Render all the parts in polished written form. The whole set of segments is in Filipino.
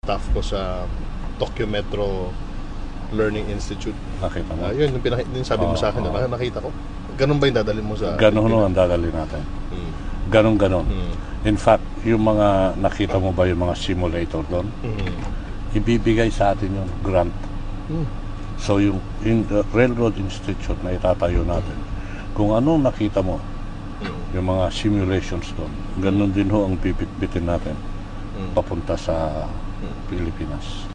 staff ko sa Tokyo Metro Learning Institute. Nakita mo? Yun, yung sabi mo sa akin, nakita ko. Ganun ba yung dadalhin mo sa... Ganun ang dadalhin natin. Ganon. In fact, yung mga nakita mo ba yung mga simulator doon? Ibibigay sa atin yung grant. So yung Railroad Institute na itatayo natin, kung anong nakita mo, yung mga simulations doon, ganun din ho ang pipitbitin natin papunta sa Pilipinas.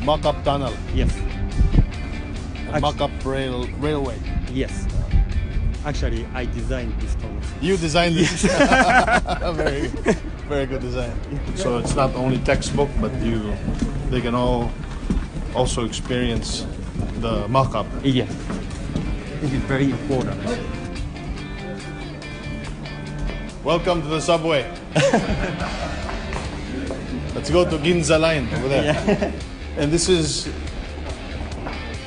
Mock-up tunnel. Yes. Mock-up railway. Yes. Actually, I designed this tunnel. You designed this. Very, very good design. So it's not only textbook, but they can also experience the mock-up. Yes. It is very important. Welcome to the subway. Let's go to Ginza line over there. Yeah. And this is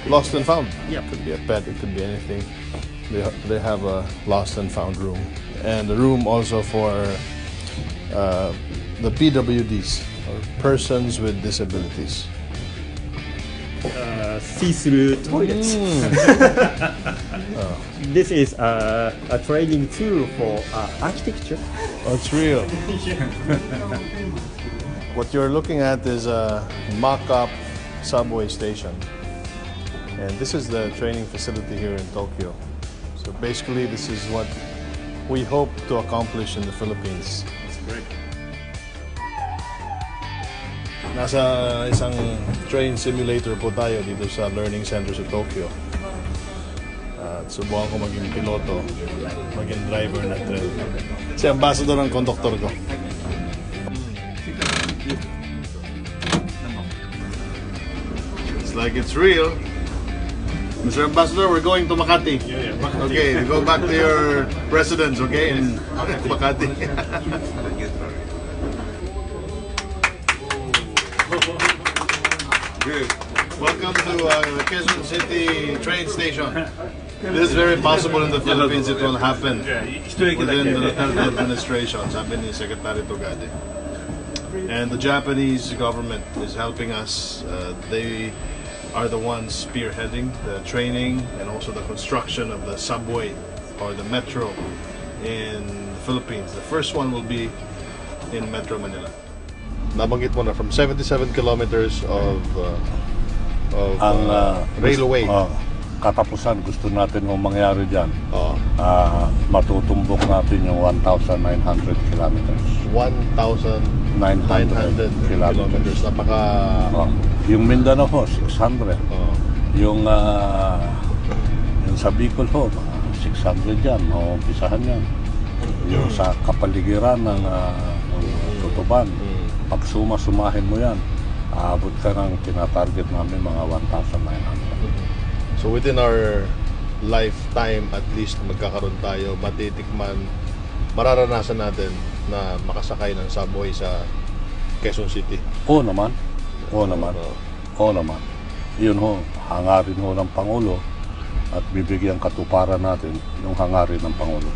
lost and found. Yeah. It could be a pet, it could be anything. They have a lost and found room. And a room also for the PWDs, or persons with disabilities. See-through toilets. This is a training tool for architecture. Oh, it's real. What you're looking at is a mock-up subway station. And this is the training facility here in Tokyo. So basically, this is what we hope to accomplish in the Philippines. That's great. Nasa isang train simulator po tayo dito sa Learning Center sa Tokyo. At subukan ko maging piloto, maging driver ng train. Si ambassador ang conductor ko. It's like it's real. Mr. Ambassador, we're going to Makati. Okay, go back to your residence, okay, in Makati. Good. Welcome to the Quezon City train station. This is very possible in the Philippines. It will happen within the Duterte administration, sabi ni Secretary Togade. And the Japanese government is helping us. They are the ones spearheading the training and also the construction of the subway or the metro in the Philippines. The first one will be in Metro Manila. Nabanggit mo na from 77 kilometers of railway. Katapusan, gusto natin kung mangyari dyan, matutumbok natin yung 1,900 kilometers. 1,900 kilometers. Napaka... Yung Mindanao ho, 600. Yung sa Bicol ho, 600 yan, maumpisahan yan. Yung sa kapaligiran ng Tutuban, pag sumahin mo yan, aabot ka ng tinatarget namin mga 1,900. So within our lifetime, at least magkakaroon tayo, matitikman, mararanasan natin na makasakay ng subway sa Quezon City. Oo naman. Oo naman. Yun ho, hangarin ho ng Pangulo at bibigyan katuparan natin yung hangarin ng Pangulo.